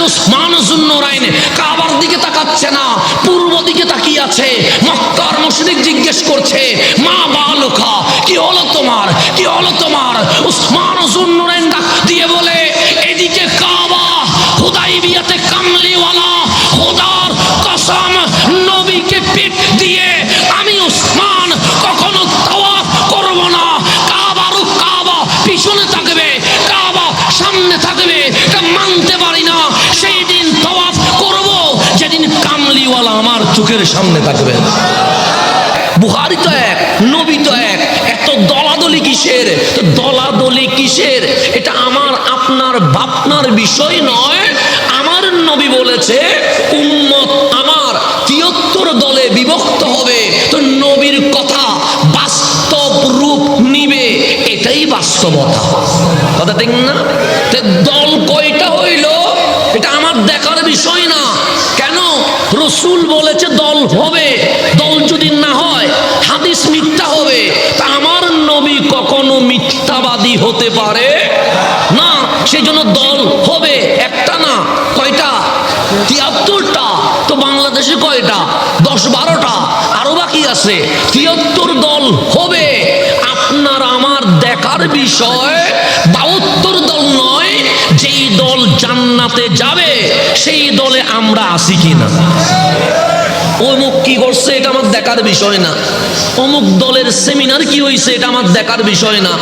উসমান যুন্নুরাইন কাবার দিকে তাকাচ্ছে না, পূর্ব দিকে তাকিয়ে আছে। মক্কার মুশরিক জিজ্ঞেস করছে, মা বালুকা, কি হলো তোমার, কি হলো তোমার? উসমান যুন্নুরাইন ডাক দিয়ে বলে, এদিকে কাবা, হুদাইবিয়াতে কামলিওয়ালা, খোদার কসম, নবীকে পিঠ দিয়ে আমি উসমান কখনো তাওয়াফ করব না। কাবারও কাবা পিছনে থাকবে, কাবা সামনে থাকবে, এটা মানতে পারি না। সেই দিন তাওয়াফ করব যেদিন কামলিওয়ালা আমার চোখের সামনে থাকবে। বুখারী তো এক, নবী তো এক, এত দলাদলি কিসের? তো দলাদলি কিসের? এটা আমার আপনার ভাবনার বিষয় নয়। আমার নবী বলেছে উম্মত আমার ৭৩ দলে বিভক্ত হবে। তো নবীর কথা বাস্তব রূপ নিবে, এটাই বাস্তবতা। কথা ঠিক না? দল কয়টা হইল এটা আমার দেখার বিষয় না। কেন? রাসূল বলেছে দল হবে, দল যদি না হয় হাদিস মিথ্যা হবে। তা আমার নবী কখনো মিথ্যাবাদী হতে পারে না, সেই জন্য দল হবে। একটা না, কয়টা? ৭৩টা। তো বাংলাদেশে কয়টা? ১০-১২টা, আরো বাকি আছে। ৭৩ দল হবে। আপনার আমার দেখার বিষয় ৭২ দল নয়, যেই দল জান্নাতে যাবে সেই দলে আমরা আছি কিনা। অমুক কি করছে এটা আমার দেখার বিষয় না, অমুক দলের সেমিনার কি হয়েছে এটা আমার দেখার বিষয় না,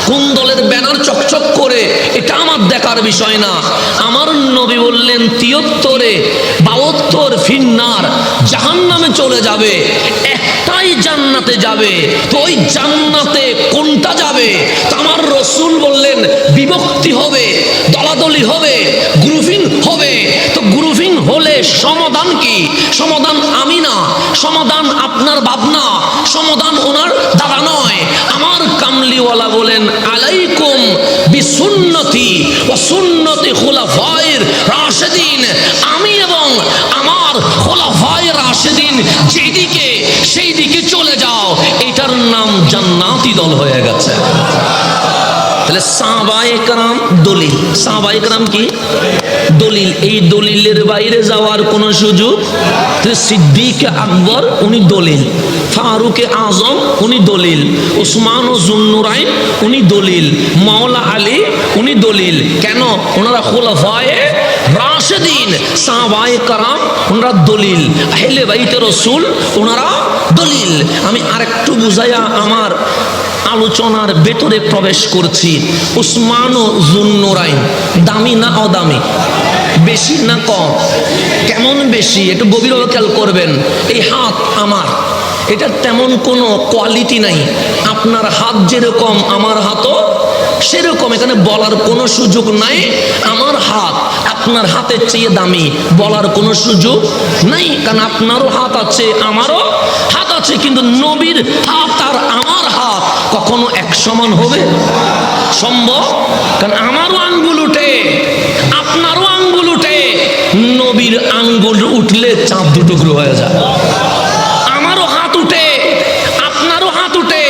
কোন দলের ব্যানার চকচক করে এটা আমার দেখার বিষয় না। আমার নবী বললেন ৭৩-এ ৭২ ফিন্নার, জাহান্নামে চলে যাবে, একটাই জান্নাতে যাবে। তো ওই জান্নাতে কোনটা যাবে? তো আমার রাসূল বললেন বিভক্তি হবে, দলাদলি হবে, গ্রুপিং হবে। তো গ্রুপিং হলে সমাধান কি? সমাধান আমি না, সমাধান আপনার ভাবনা, সমাধান ওনার দাদা নয়। আমার কামলিওয়ালা বলেন আলাইকুম বিসুন্নতি ওয়া সুন্নতি খুলাফায়ে রাশিদিন। আমি এবং আমার খুলাফায়ে রাশিদিন যেদিকে সেই দিকে চলে যাও, এটার নাম জান্নাতি দল হয়ে গেছে। তাহলে সাহাবায়ে কেরাম দলিল। সাহাবায়ে কেরাম কি দলিল? এই দলিলের বাইরে যাওয়ার কোনো সুযোগ? সিদ্দিক আকবর উনি দলিল, ফারুক আজম উনি দলিল, উসমান যুন্নুরাইন উনি দলিল, মাওলা আলী উনি দলিল। কেন? ওনারা খুলাফায়ে রাশিদিন, সাহাবায়ে কেরাম ওনারা দলিল, আহলে বাইতে রাসূল ওনারা দলিল। আমি আরেকটু বুঝাইয়া আমার আলোচনার ভেতরে প্রবেশ করছি। উসমান যুন্নুরাইন দামি না অদামি? বেশি না কম? কেমন বেশি? একটু গভীরভাবে খেয়াল করবেন। এই হাত আমার, এটা তেমন কোনো কোয়ালিটি নাই। আপনার হাত যেরকম আমার হাতও সেরকম, এখানে বলার কোনো সুযোগ নাই আমার হাত আপনার হাতের চেয়ে দামি, বলার কোনো সুযোগ নাই। কারণ আপনারও হাত আছে, আমারও হাত আছে, কিন্তু নবীর হাত আর আমার হাত কখনো এক সমান হবে সম্ভব? কারণ আমারও আঙ্গুল উঠে, আপনারও আঙ্গুল উঠে, নবীর আঙ্গুল উঠলে চাঁদ দুটুকরো হয়ে যায়। আমারও হাত উঠে, আপনারও হাত উঠে,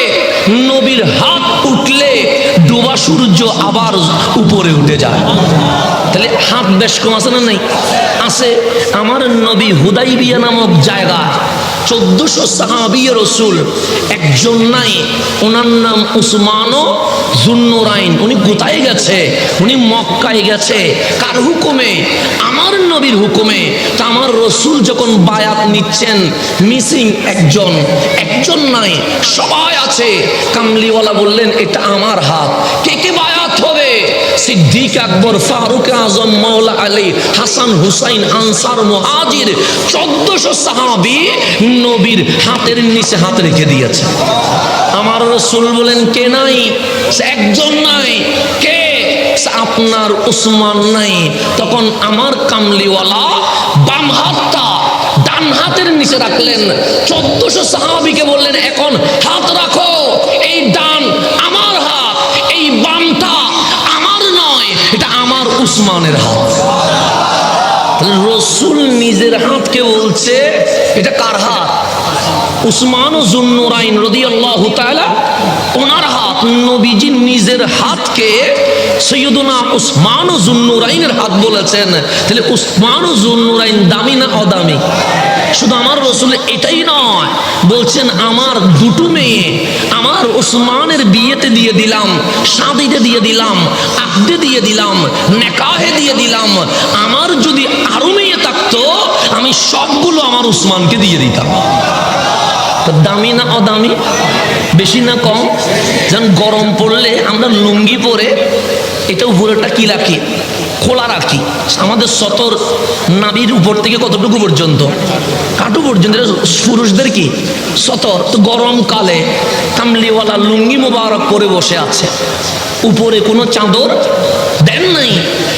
নবীর হাত উঠলে ডোবা সূর্য আবার উপরে উঠে যায়। তাহলে হাত বেশ কম আছে না? নাই আছে। আমার নবী হুদাইবিয়া নামক জায়গায় 1400 সাহাবী রাসূল, একজন নাই, ওনার নাম উসমান যুন্নুরাইন। উনি কোথায় গেছে? উনি মক্কায় গেছে। কার হুকুমে? আমার নবীর হুকুমে। তা আমার রাসূল যখন বায়াত নিচ্ছেন, মিসিং একজন, একজন নাই, সবাই আছে। কামলিওয়ালা বললেন এটা আমার হাত, কে কে বায়াত হবে? সিদ্দিক আকবর, ফারুক আজম, মাওলা আলী, হাসান হুসাইন, আনসার, মুহাজির, 1400 সাহাবী নবীর হাতের নিচে হাত রেখে দিয়েছে। আমার রাসূল বলেন কে নাই? একজন নাই। কে? আপনার উসমান নাই। তখন আমার কামলিওয়ালা বাম হাতটা ডান হাতের নিচে রাখলেন। 1400 সাহাবীকে বললেন এখন হাত রাখো, এই ডান আমার হাত, এই বামটা আমার নয়, এটা আমার উসমানের হাত। রাসূল নিজের হাতকে বলছে এটা কার হাত? উসমান যুন্নুরাইন রাদিয়াল্লাহু তাআলা ওনার হাত। নবীজি নিজের হাতকে সৈয়দুনা উসমান যুন্নুরাইনের হাত বলেছেন, তাহলে উসমান যুন্নুরাইন দামি না অদামি? শুধু আমার রসুল এটাই নয়, বলছেন আমার দুটো মেয়ে আমার উসমানের বিয়েতে দিয়ে দিলাম, শাদিতে দিয়ে দিলাম, আকদে দিয়ে দিলাম, নেকাহে দিয়ে দিলাম। আমার যদি আরো মেয়ে থাকতো আমি সবগুলো আমার উসমানকে দিয়ে দিতাম। দামি না অদামি? বেশি না কম? যেমন গরম পড়লে আমরা লুঙ্গি পরে এটা উপরেটা কি রাখি, খোলা রাখি। আমাদের সতর নাভির উপর থেকে কতটুকু পর্যন্ত, কাটু পর্যন্ত পুরুষদের কি সতর। তো গরমকালে কামলিওয়ালা লুঙ্গি মোবারক পরে বসে আছে, উপরে কোনো চাদর দেন নাই।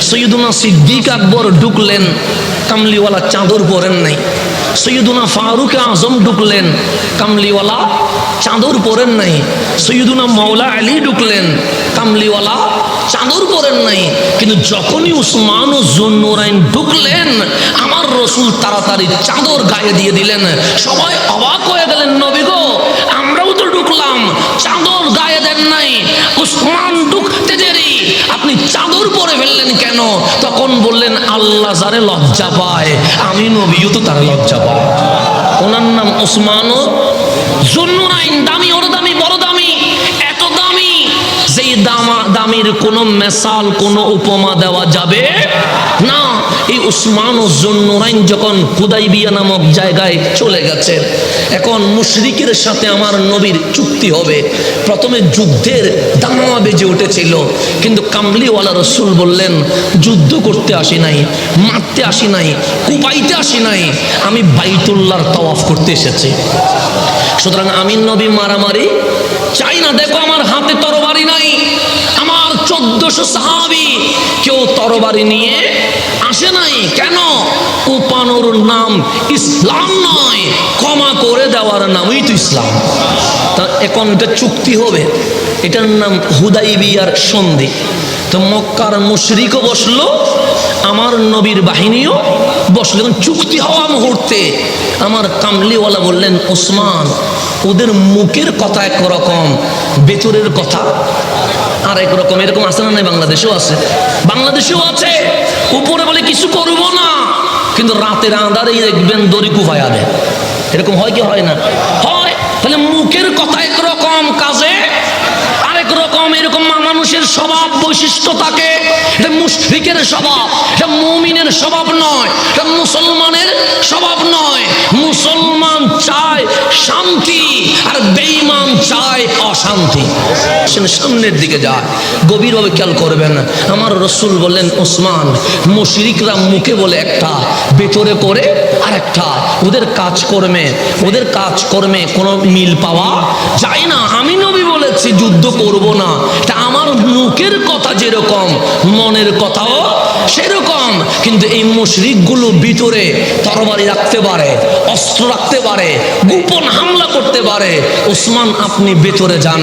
সৈয়দুনা সিদ্দিক আকবর ঢুকলেন, কামলিওয়ালা চাদর পরেন নাই। সৈয়দুনা ফারুক আজম ঢুকলেন, কামলিওয়ালা চাদর পরেন নাই। সৈয়দুনা মৌলা আলী ঢুকলেন, কামলিওয়ালা চাদর পরেন নাই। কিন্তু যখনই উসমান যুন্নুরাইন ঢুকলেন আমার রসুল তাড়াতাড়ি চাদর গায়ে দিয়ে দিলেন। সবাই অবাক হয়ে গেলেন, নবী গো আমরাও তো ঢুকলাম, চাদর গায়ে দেন নাই, উসমান ঢুকতে দেরি, আপনি চাদর পরে ফেললেন কেন? তখন বললেন আল্লাহ যারে লজ্জা পায় আমি নবীও তো তার লজ্জা পায়। ওনার নাম উসমান যুন্নুরাইন, দামি, ওর দামি, বড় দামি, এত দামি যেই দামির কোনো মেসাল কোনো উপমা দেওয়া যাবে না। এই উসমান যুন্নুরাইন যখন হুদাইবিয়া নামক জায়গায় চলে গেছে, এখন মুশরিকের সাথে আমার নবীর চুক্তি হবে। প্রথমে যুদ্ধের দামামা বেজে উঠেছিল, কিন্তু কামলিওয়ালা রসুল বললেন যুদ্ধ করতে আসি নাই, মারতে আসি নাই, কুপাইতে আসি নাই, আমি বাইতুল্লাহর তাওয়াফ করতে এসেছি। সুতরাং আমি নবী মারামারি চাই না। দেখো আমার হাতে তরবারি নাই, আমার 1400 সাহাবী কেউ তরবারি নিয়ে আসে নাই। কেন? কোপানোর নাম ইসলাম নয়, ক্ষমা করে দেওয়ার নামই তো ইসলাম। তা এখন এটা চুক্তি হবে, এটার নাম হুদাইবিয়ার সন্ধি। তো মক্কার মুশরিকও বসলো, আমার নবীর বাহিনীও বসলো। এখন চুক্তি হওয়া মুহূর্তে আমার কামলিওয়ালা বললেন ওসমান, ওদের মুখের কথা একরকম, ভেতরের কথা আর একরকম। এরকম আছে না? নাই, বাংলাদেশেও আছে, বাংলাদেশেও আছে। উপরে বলে কিছু করবো না, কিন্তু রাতের আঁধারেই দেখবেন দড়ি কুফায়া দেয়। এরকম হয় কি হয় না? হয়। তাহলে মুখের কথা একরকম, কাজে আরেক রকম। এরকম মানুষের স্বভাব বৈশিষ্ট্য থাকে। এটা মুশরিকের স্বভাব, এটা মুমিনের স্বভাব নয়, এটা মুসলমানের স্বভাব নয়। মুসলমান চায় শান্তি আর বেঈমান চায় অশান্তি। সামনের দিকে যায়, গভীরভাবে খেয়াল করবেন। আমার রসুল বললেন ওসমান, মুশরিকরা মুখে বলে একটা, ভেতরে করে আরেকটা। ওদের কাজকর্মে কোনো মিল পাওয়া যায় না। আমি নবী বলেছি যুদ্ধ করব না, এটা আমার মুখের কথা যেরকম মনের কথাও সেরকম। কিন্তু এই মুশরিকগুলো ভিতরে তরবারি রাখতে পারে, অস্ত্র রাখতে পারে, গোপন হামলা করতে পারে। ওসমান আপনি ভেতরে যান,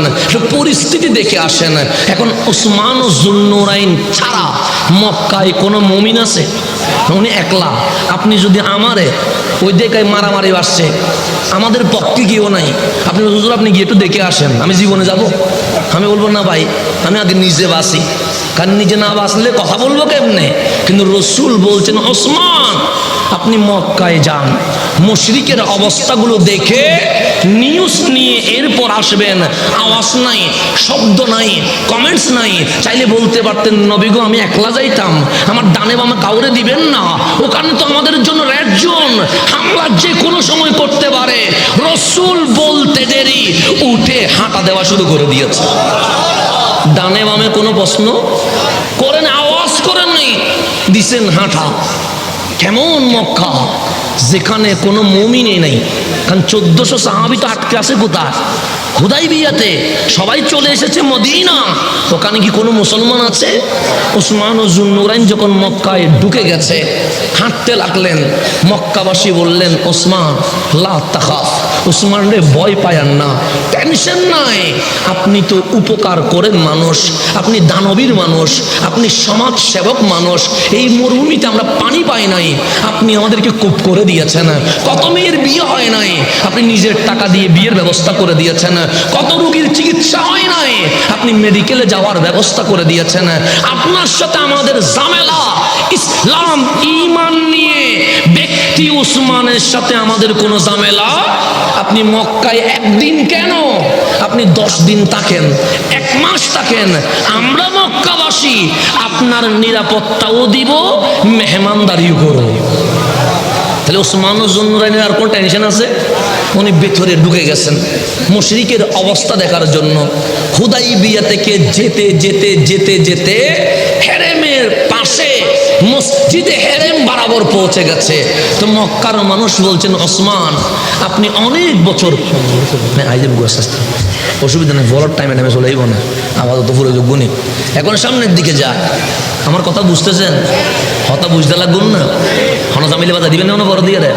পরিস্থিতি দেখে আসেন। এখন উসমান যুন্নুরাইন ছাড়া মক্কায় কোনো মুমিন আছে? উনি একলা। আপনি যদি আমারে ওই দেখায় মারামারি আসছে, আমাদের পক্ষে কেউ নাই, আপনি হুজুর আপনি গিয়ে একটু দেখে আসেন, আমি জীবনে যাব? আমি বলবো না ভাই, আমি আগে নিজে বাঁচি, কারণ নিজে না বাঁচলে কথা বলবো কেমনে? কিন্তু রসুল বলছেন ওসমান আপনি মক্কায় যান, মুশরিকের অবস্থাগুলো দেখে নিউজ নিয়ে এরপর আসবেন। আওয়াজ নাই, শব্দ নাই, কমেন্টস নাই। চাইলে বলতে পারতেন নবী গো আমি একলা যাইতাম, আমার ডানে বামে কাউরে দিবেন না, ওখানে তো আমাদের জন্য রেড জোন, হামলা যে কোনো সময় করতে পারে। রসুল বলতে দেরি উঠে হাঁটা দেওয়া শুরু করে দিয়েছে। ডানে বামে কোনো প্রশ্ন করেন, আওয়াজ করেন নি, দিছেন হাঁটা। কেমন মক্কা যেখানে কোনো মুমিনই নেই, কারণ 1400 সাহাবী তো আটকে আছে কোথায়? হুদাইবিয়াতে। সবাই চলে এসেছে মদিনা, ওখানে কি কোনো মুসলমান আছে? উসমান যুন্নুরাইন যখন মক্কায় ঢুকে গেছে, হাঁটতে লাগলেন। মক্কাবাসী বললেন ওসমান লা তাখাফ উসমান রে ভয় পায়ান না, টেনশন নাই, আপনি তো উপকার করেন মানুষ, আপনি দানবীর মানুষ, আপনি সমাজ সেবক মানুষ। এই মরুভূমিতে আমরা পানি পাই নাই, আপনি আমাদেরকে কূপ করে দিয়েছেন। কত মেয়ের বিয়ে হয় নাই, আপনি নিজের টাকা দিয়ে বিয়ের ব্যবস্থা করে দিয়েছেন। কত রোগীর চিকিৎসা হয় নাই, আপনি মেডিকেলে যাওয়ার ব্যবস্থা করে দিয়েছেন। আপনার সাথে আমাদের ঝামেলা ইসলাম ঈমান নিয়ে, ব্যক্তি উসমানের সাথে আমাদের কোনো ঝামেলা। আপনি মক্কায় একদিন কেন, আপনি 10 দিন থাকেন, 1 মাস থাকেন, আমরা মক্কাবাসী আপনার নিরাপত্তাও দিব, মেহমানদারিও করব। তাহলে ওসমান জুন্নুরাইনের আর কোন টেনশন আছে? উনি ভেতরে ঢুকে গেছেন মুশরিকের অবস্থা দেখার জন্য। হুদাইবিয়া থেকে যেতে যেতে যেতে যেতে হেরেমের পাশে মসজিদে হেরেম বরাবর পৌঁছে গেছে। তো মক্কার মানুষ বলছেন, ওসমান আপনি অনেক বছর, অসুবিধা নেই, বলার টাইমে টাইমে চলে যাইব না, আপাতত পুরো যোগ্য নেই, এখন সামনের দিকে যা। আমার কথা বুঝতেছেন? কথা বুঝতে লাগুন না, হনসা মিলে বাজা দিবেন না, বড় দিয়ে দেয়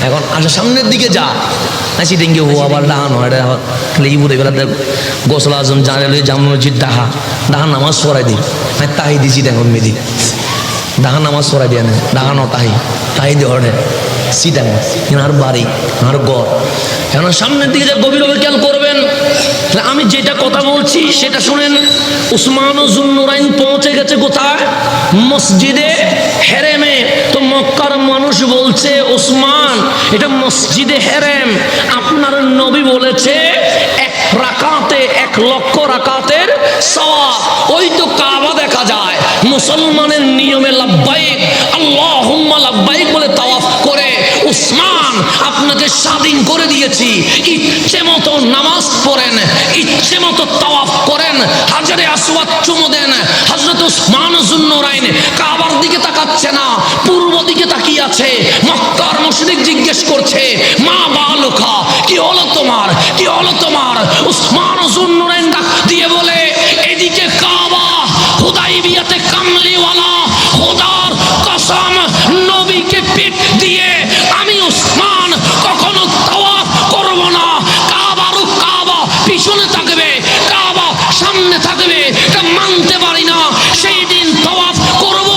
এখন আচ্ছা সামনের দিকে যা। আসি ডেঙ্গে ও আবার ডাহানো, এটা লেগে বুড়ে বেলা গোসল আজম জানে জামুন মসজিদ ডাহা ডাহা নামাজ পড়াই দিই, আমি তাহি দিছি দেখুন মেদি ডাহা নামাজ পড়াই দিয়ে না, ডাহানো তাহি দিয়ে হরে সিটাং আর বাড়ি আর গড়। এখন সামনের দিকে যা গভীরভাবে খেয়াল করবেন। আমি যেটা কথা বলছি সেটা শুনেন। উসমান জুন্নুরাইন পৌঁছে গেছে কোথায়? মসজিদে হেরেমে। তো মক্কার মানুষ বলছে, ওসমান এটা মসজিদে হেরেম, আপনার নবী বলেছে 1 রাকাতে 1 লক্ষ রাকাতের সওয়াব। ওই তো কাবা দেখা যায়, মুসলমানের নিয়মে লাব্বাইক আল্লাহুম্মা লাব্বাইক বলে তাওয়াফ করে, উসমান আপনাকে স্বাধীন করে দিয়েছি, ইচ্ছে মতো নামাজ পড়েন, ইচ্ছে মতো তাওয়াফ করেন, হাজারে আসওয়াদ চুমু দেন। হযরত উসমান জুন্নুরাইন কাবার দিকে তাকাচ্ছে না, পূর্ব দিকে তাকিয়ে আছে। মক্কার মুশরিক জিজ্ঞেস করছে, মা বালুকা, কি হলো তোমার, কি হলো তোমার? উসমান জুন্নুরাইন ডাক দিয়ে বলে, এদিকে কাবা, হুদাইবিয়াতে কামলিওয়ালা, খোদার কসম নবীকে পিঠ দিয়ে আমি উসমান কখনো তাওয়াফ করব না। কাবারও কাবা পিছনে থাকবে, কাবা সামনে থাকবে, এটা মানতে পারি না। সেই দিন তাওয়াফ করব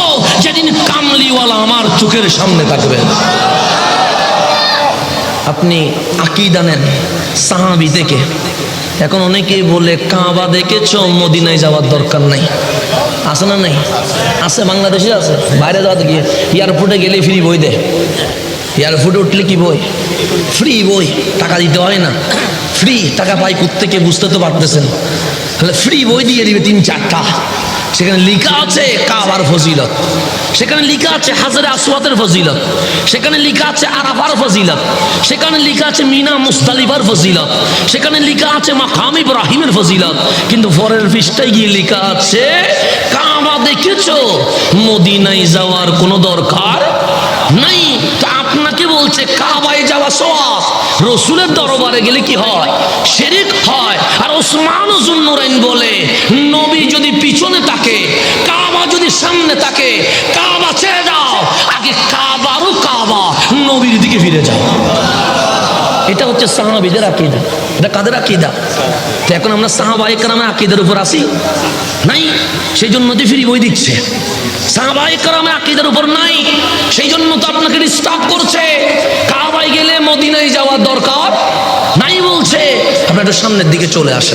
যেদিন কামলিওয়ালা আমার চোখের সামনে থাকবে। আপনি আকীদা নেন সাহাবী থেকে। এখন অনেকেই বলে, কাবা দেখেছ, মদিনায় যাওয়ার দরকার নাই। আছে না নাই? আছে, বাংলাদেশে আছে। বাইরে যাওয়া গিয়ে এয়ারপোর্টে গেলে ফ্রি বই দেয়। এয়ারপোর্টে উঠলে কি বই? ফ্রি বই, টাকা দিতে হয় না। ফ্রি টাকা পাই কোত্থেকে বুঝতে তো পারতেছেন। তাহলে ফ্রি বই দিয়ে দিবে 3-4টা। সেখানে লেখা আছে কাবার ফজিলত, সেখানে লেখা আছে হাজরে আসওয়াদের ফজিলত, সেখানে লেখা আছে আরাফার ফজিলত, সেখানে লেখা আছে মিনা মুজদালিফার ফজিলত, সেখানে লেখা আছে মাকাম ইব্রাহিমের ফজিলত। কিন্তু পরের পৃষ্ঠায় গিয়ে লেখা আছে কাবা দেখেছো, মদিনায় যাওয়ার কোনো দরকার নাই। তা আপনাকে বলছে কাবায় যাওয়া সওয়াব, রসুলের দরবারে গেলে কি হয়? শিরক হয়। আর ওসমান জুন্নুরাইন বলে, নবী যদি পিছনে থাকে, কাবা যদি সামনে থাকে, কাবা ছেড়ে দাও, আগে কাবারও কাবা, নবীর দিকে ফিরে যাও। এটা হচ্ছে সাহাবীদের আকীদা। এটা কাদের আকীদা? তো এখন আমরা সাহাবায়ে কেরামের আকীদার উপর আসি নাই, সেই জন্য তো ফ্রি বই দিচ্ছে। সাহাবায়ে কেরামের আকীদার উপর নাই, সেই জন্য তো আপনাকে ডিস্টার্ব করছে। কাবায় গেলে মদিনায় যাওয়ার দরকার নাই বলছে। আপনার সামনের দিকে চলে আসেন।